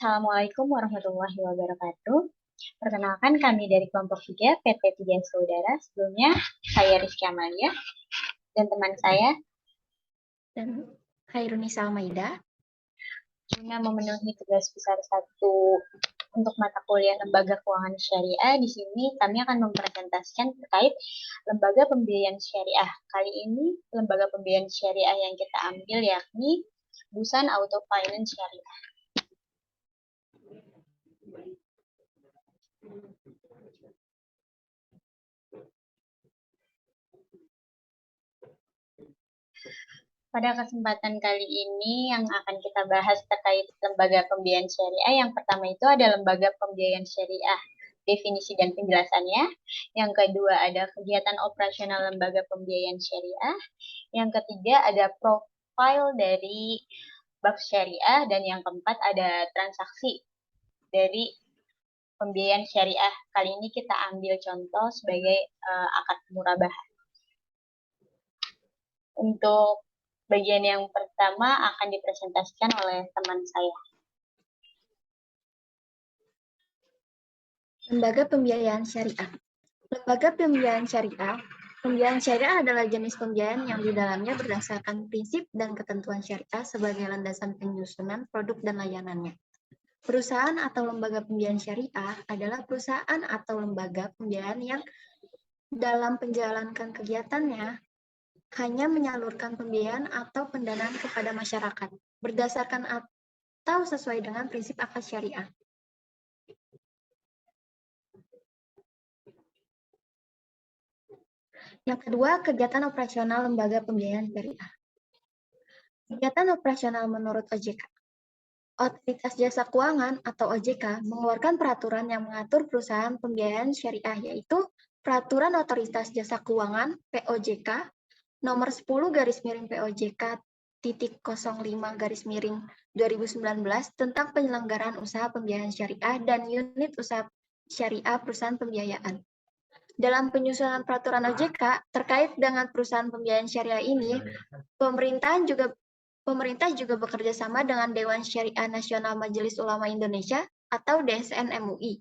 Assalamualaikum warahmatullahi wabarakatuh. Perkenalkan kami dari kelompok 3 PT 3 Saudara. Sebelumnya saya Rizky Amalia dan teman saya dan Hairuni Salmaida. Guna memenuhi tugas besar 1 untuk mata kuliah Lembaga Keuangan Syariah, di sini kami akan mempresentasikan terkait Lembaga Pembiayaan Syariah. Kali ini Lembaga Pembiayaan Syariah yang kita ambil yakni Busan Auto Finance Syariah. Pada kesempatan kali ini yang akan kita bahas terkait lembaga pembiayaan syariah, yang pertama itu ada lembaga pembiayaan syariah, definisi dan penjelasannya. Yang kedua ada kegiatan operasional lembaga pembiayaan syariah. Yang ketiga ada profil dari bab syariah, dan yang keempat ada transaksi dari pembiayaan syariah. Kali ini kita ambil contoh sebagai akad murabah. Untuk bagian yang pertama akan dipresentasikan oleh teman saya. Lembaga Pembiayaan Syariah. Lembaga Pembiayaan Syariah. Pembiayaan syariah adalah jenis pembiayaan yang di dalamnya berdasarkan prinsip dan ketentuan syariah sebagai landasan penyusunan produk dan layanannya. Perusahaan atau lembaga pembiayaan syariah adalah perusahaan atau lembaga pembiayaan yang dalam menjalankan kegiatannya hanya menyalurkan pembiayaan atau pendanaan kepada masyarakat berdasarkan atau sesuai dengan prinsip akad syariah. Yang kedua, kegiatan operasional lembaga pembiayaan syariah. Kegiatan operasional menurut OJK. Otoritas Jasa Keuangan atau OJK mengeluarkan peraturan yang mengatur perusahaan pembiayaan syariah, yaitu Peraturan Otoritas Jasa Keuangan (POJK) Nomor 10/POJK.05/2019 tentang penyelenggaraan usaha pembiayaan syariah dan unit usaha syariah perusahaan pembiayaan. Dalam penyusunan peraturan OJK terkait dengan perusahaan pembiayaan syariah ini, pemerintah juga bekerja sama dengan Dewan Syariah Nasional Majelis Ulama Indonesia atau DSN MUI,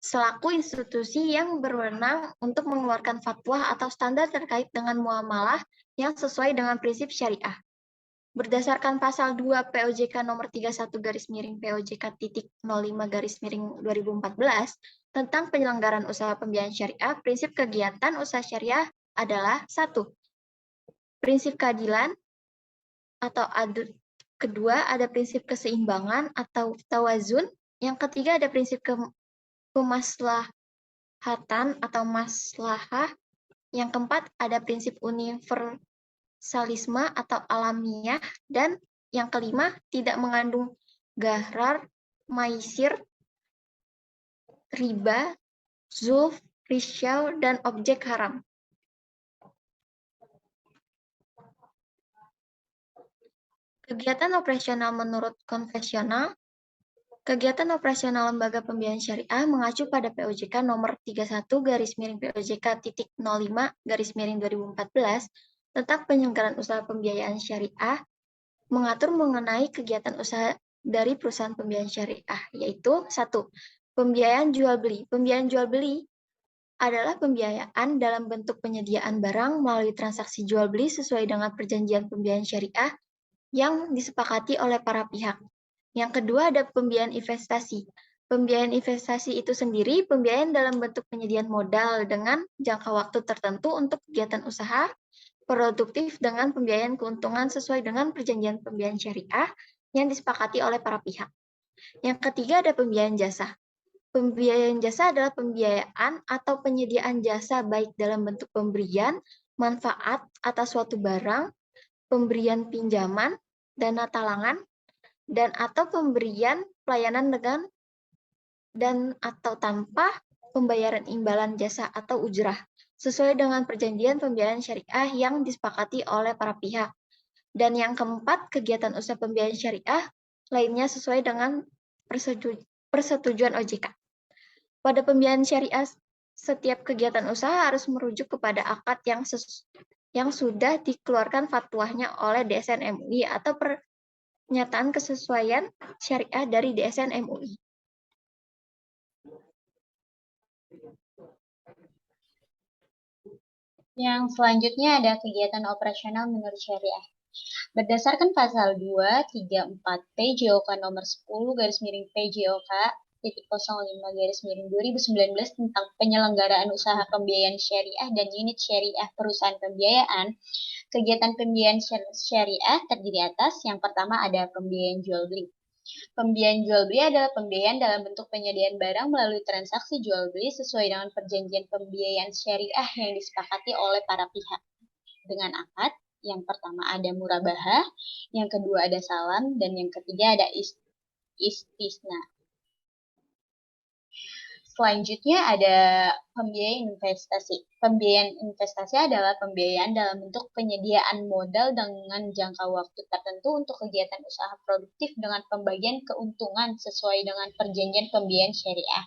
selaku institusi yang berwenang untuk mengeluarkan fatwa atau standar terkait dengan muamalah yang sesuai dengan prinsip syariah. Berdasarkan pasal 2 POJK nomor 31/POJK.05/2014 tentang penyelenggaraan usaha pembiayaan syariah, prinsip kegiatan usaha syariah adalah 1. Prinsip keadilan atau adil. Kedua, ada prinsip keseimbangan atau tawazun. Yang ketiga, ada prinsip kemaslahatan atau maslahah. Yang keempat, ada prinsip universalisme atau alamiah. Dan yang kelima, tidak mengandung gharar, maisir, riba, zulf, risyau, dan objek haram. Kegiatan operasional menurut konvensional. Kegiatan operasional lembaga pembiayaan syariah mengacu pada POJK nomor 31/POJK.05/2014 tentang penyelenggaraan usaha pembiayaan syariah, mengatur mengenai kegiatan usaha dari perusahaan pembiayaan syariah, yaitu 1. Pembiayaan jual beli. Pembiayaan jual beli adalah pembiayaan dalam bentuk penyediaan barang melalui transaksi jual beli sesuai dengan perjanjian pembiayaan syariah yang disepakati oleh para pihak. Yang kedua ada pembiayaan investasi. Pembiayaan investasi itu sendiri pembiayaan dalam bentuk penyediaan modal dengan jangka waktu tertentu untuk kegiatan usaha produktif dengan pembiayaan keuntungan sesuai dengan perjanjian pembiayaan syariah yang disepakati oleh para pihak. Yang ketiga ada pembiayaan jasa. Pembiayaan jasa adalah pembiayaan atau penyediaan jasa baik dalam bentuk pemberian manfaat atas suatu barang, pemberian pinjaman, dana talangan, dan atau pemberian pelayanan dengan dan atau tanpa pembayaran imbalan jasa atau ujrah, sesuai dengan perjanjian pembiayaan syariah yang disepakati oleh para pihak. Dan yang keempat, kegiatan usaha pembiayaan syariah lainnya sesuai dengan persetujuan OJK. Pada pembiayaan syariah, setiap kegiatan usaha harus merujuk kepada akad yang sudah dikeluarkan fatwanya oleh DSN MUI atau Pernyataan kesesuaian syariah dari DSN MUI. Yang selanjutnya ada kegiatan operasional menurut syariah. Berdasarkan pasal 2, 3, 4 PJOK nomor 10 garis miring PJOK titik 05 garis miring 2019 tentang penyelenggaraan usaha pembiayaan syariah dan unit syariah perusahaan pembiayaan, kegiatan pembiayaan syariah terdiri atas yang pertama ada pembiayaan jual beli. Pembiayaan jual beli adalah pembiayaan dalam bentuk penyediaan barang melalui transaksi jual beli sesuai dengan perjanjian pembiayaan syariah yang disepakati oleh para pihak dengan akad. Yang pertama ada murabahah, yang kedua ada salam, dan yang ketiga ada istisna. Selanjutnya ada pembiayaan investasi. Pembiayaan investasi adalah pembiayaan dalam bentuk penyediaan modal dengan jangka waktu tertentu untuk kegiatan usaha produktif dengan pembagian keuntungan sesuai dengan perjanjian pembiayaan syariah.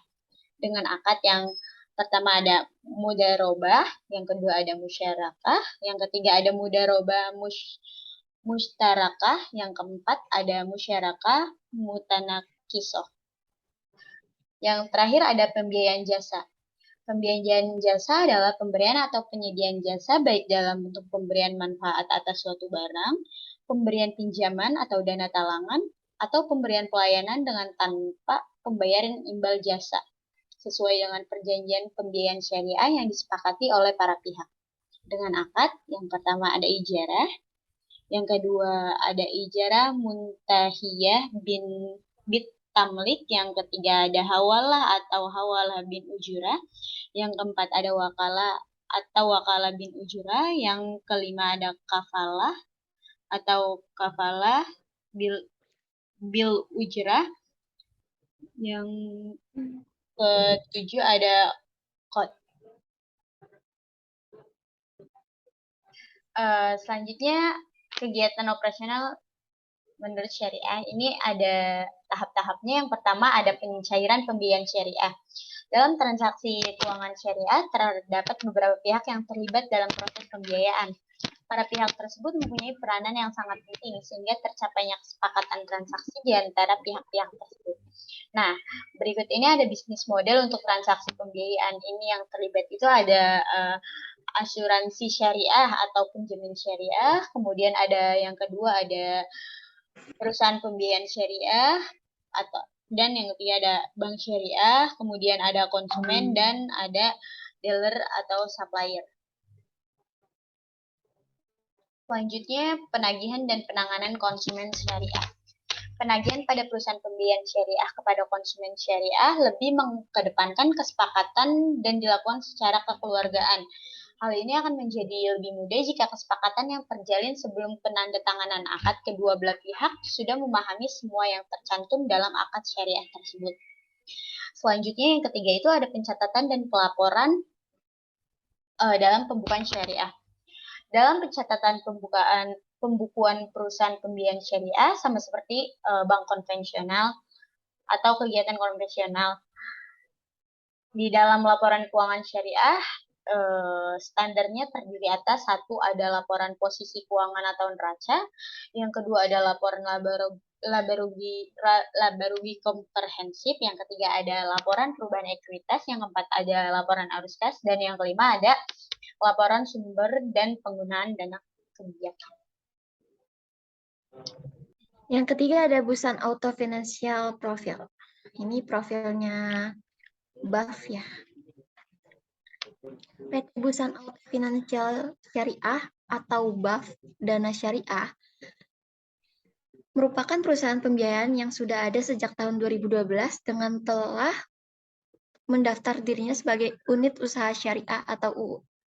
Dengan akad yang pertama ada mudharabah, yang kedua ada musyarakah, yang ketiga ada mudharabah mustarakah, yang keempat ada musyarakah mutanakisah. Yang terakhir ada pembiayaan jasa. Pembiayaan jasa adalah pemberian atau penyediaan jasa baik dalam bentuk pemberian manfaat atas suatu barang, pemberian pinjaman atau dana talangan, atau pemberian pelayanan dengan tanpa pembayaran imbal jasa, sesuai dengan perjanjian pembiayaan syariah yang disepakati oleh para pihak. Dengan akad, yang pertama ada ijarah, yang kedua ada ijarah muntahiyah bit tamlik, yang ketiga ada hawalah atau hawalah bin ujurah, yang keempat ada wakalah atau wakalah bin ujurah, yang kelima ada kafalah atau kafalah bil ujrah, yang ketujuh ada qad. Selanjutnya kegiatan operasional menurut syariah ini ada tahap-tahapnya. Yang pertama ada pencairan pembiayaan syariah. Dalam transaksi keuangan syariah terdapat beberapa pihak yang terlibat dalam proses pembiayaan. Para pihak tersebut mempunyai peranan yang sangat penting sehingga tercapainya kesepakatan transaksi di antara pihak-pihak tersebut. Nah, berikut ini ada bisnis model untuk transaksi pembiayaan. Ini yang terlibat itu ada asuransi syariah atau penjamin syariah, kemudian ada yang kedua ada perusahaan pembiayaan syariah, dan yang ketiga ada bank syariah, kemudian ada konsumen, dan ada dealer atau supplier. Selanjutnya, penagihan dan penanganan konsumen syariah. Penagihan pada perusahaan pembiayaan syariah kepada konsumen syariah lebih mengedepankan kesepakatan dan dilakukan secara kekeluargaan. Hal ini akan menjadi lebih mudah jika kesepakatan yang terjalin sebelum penandatanganan akad kedua belah pihak sudah memahami semua yang tercantum dalam akad syariah tersebut. Selanjutnya yang ketiga itu ada pencatatan dan pelaporan dalam pembukuan syariah. Dalam pencatatan pembukuan perusahaan pembiayaan syariah sama seperti bank konvensional atau kegiatan konvensional. Di dalam laporan keuangan syariah, standarnya terdiri atas satu ada laporan posisi keuangan atau neraca, yang kedua ada laporan laba rugi komprehensif, yang ketiga ada laporan perubahan ekuitas, yang keempat ada laporan arus kas, dan yang kelima ada laporan sumber dan penggunaan dana kebijakan. Yang ketiga ada Busan Auto Financial Profile. Ini profilnya BAF ya. PT Busan Auto Financial Syariah atau BAF Dana Syariah merupakan perusahaan pembiayaan yang sudah ada sejak tahun 2012 dengan telah mendaftar dirinya sebagai unit usaha syariah atau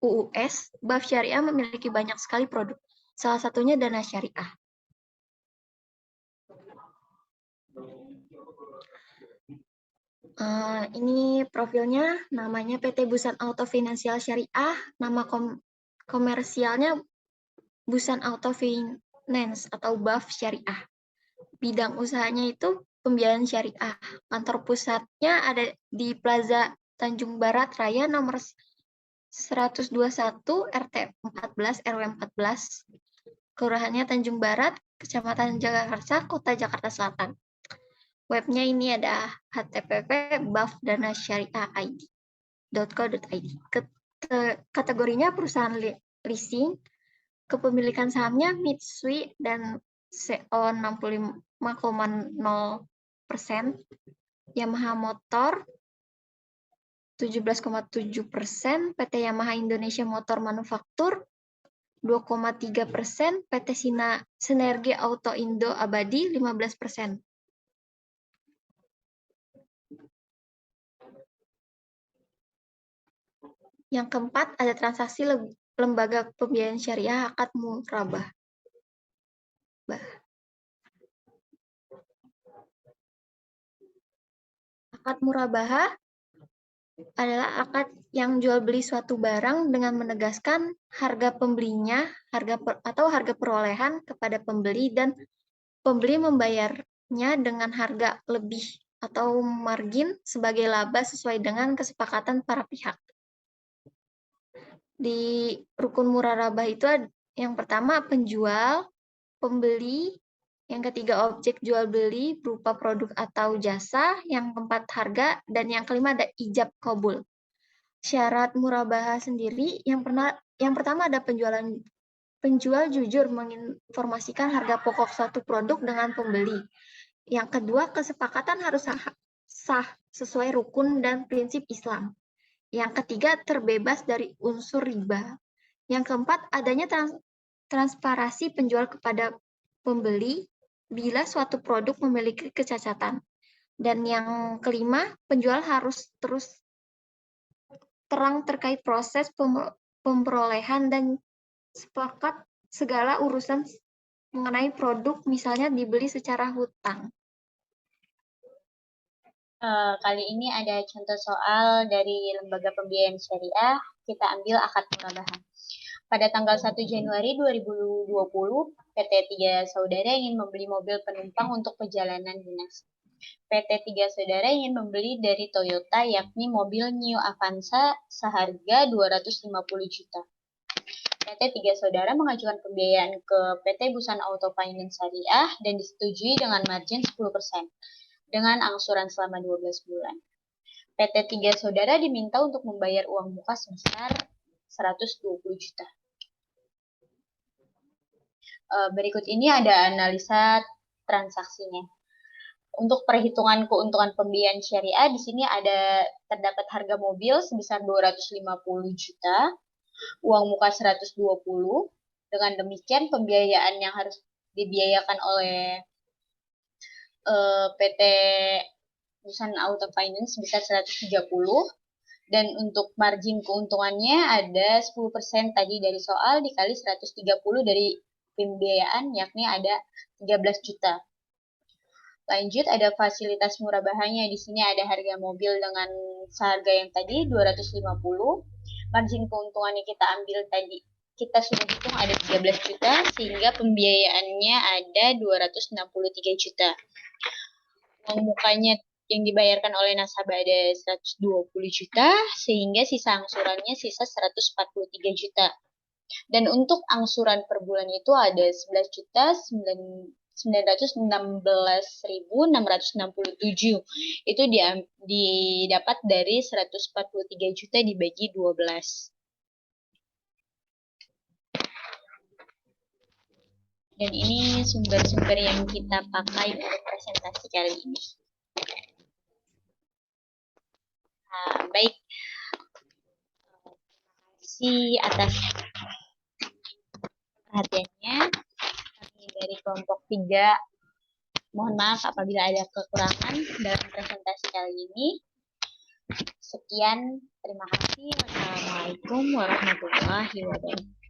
UUS. BAF Syariah memiliki banyak sekali produk, salah satunya dana syariah. Ini profilnya, namanya PT Busan Auto Financial Syariah, nama komersialnya Busan Auto Finance atau BAF Syariah. Bidang usahanya itu pembiayaan syariah. Kantor pusatnya ada di Plaza Tanjung Barat Raya nomor 121 RT 14 RW 14 Kelurahannya Tanjung Barat, Kecamatan Jagakarsa, Kota Jakarta Selatan. Webnya ini ada http://bafdanasyariah.id.co.id. Kategorinya perusahaan leasing, kepemilikan sahamnya Mitsui dan CO 65,0%, Yamaha Motor 17,7%, PT Yamaha Indonesia Motor Manufaktur 2,3%, PT Sinergi Auto Indo Abadi 15%. Yang keempat, ada transaksi lembaga pembiayaan syariah akad murabah. Akad murabah adalah akad yang jual beli suatu barang dengan menegaskan harga pembelinya, harga perolehan kepada pembeli, dan pembeli membayarnya dengan harga lebih atau margin sebagai laba sesuai dengan kesepakatan para pihak. Di rukun murabah itu yang pertama penjual, pembeli, yang ketiga objek jual beli berupa produk atau jasa, yang keempat harga, dan yang kelima ada ijab qabul. Syarat murabah sendiri yang pertama ada penjual jujur menginformasikan harga pokok suatu produk dengan pembeli. Yang kedua, kesepakatan harus sah sesuai rukun dan prinsip Islam. Yang ketiga, terbebas dari unsur riba. Yang keempat, adanya transparansi penjual kepada pembeli bila suatu produk memiliki kecacatan. Dan yang kelima, penjual harus terus terang terkait proses pemperolehan dan sepakat segala urusan mengenai produk, misalnya dibeli secara hutang. Kali ini ada contoh soal dari Lembaga Pembiayaan Syariah, kita ambil akad murabahan. Pada tanggal 1 Januari 2020, PT Tiga Saudara ingin membeli mobil penumpang untuk perjalanan dinas. PT Tiga Saudara ingin membeli dari Toyota, yakni mobil New Avanza seharga 250 juta. PT Tiga Saudara mengajukan pembiayaan ke PT Busana Auto Finance Syariah dan disetujui dengan margin 10%. Dengan angsuran selama 12 bulan. PT Tiga Saudara diminta untuk membayar uang muka sebesar 120 juta. Berikut ini ada analisa transaksinya. Untuk perhitungan keuntungan pembiayaan syariah, di sini terdapat harga mobil sebesar 250 juta, uang muka 120. Dengan demikian, pembiayaan yang harus dibiayakan oleh PT Busana Auto Finance sebesar 130, dan untuk margin keuntungannya ada 10% tadi dari soal dikali 130 dari pembiayaan, yakni ada 13 juta. Lanjut, ada fasilitas murabahannya. Di sini ada harga mobil dengan seharga yang tadi 250. Margin keuntungannya kita ambil tadi, kita sudah hitung ada 13 juta, sehingga pembiayaannya ada 263 juta. Uang mukanya yang dibayarkan oleh nasabah ada 120 juta, sehingga sisa angsurannya sisa 143 juta. Dan untuk angsuran per bulan itu ada 11 juta 916.667. Itu didapat dari 143 juta dibagi 12. Dan ini sumber-sumber yang kita pakai untuk presentasi kali ini. Baik, terima kasih atas perhatiannya. Kami dari kelompok 3, mohon maaf apabila ada kekurangan dalam presentasi kali ini. Sekian, terima kasih. Wassalamualaikum warahmatullahi wabarakatuh.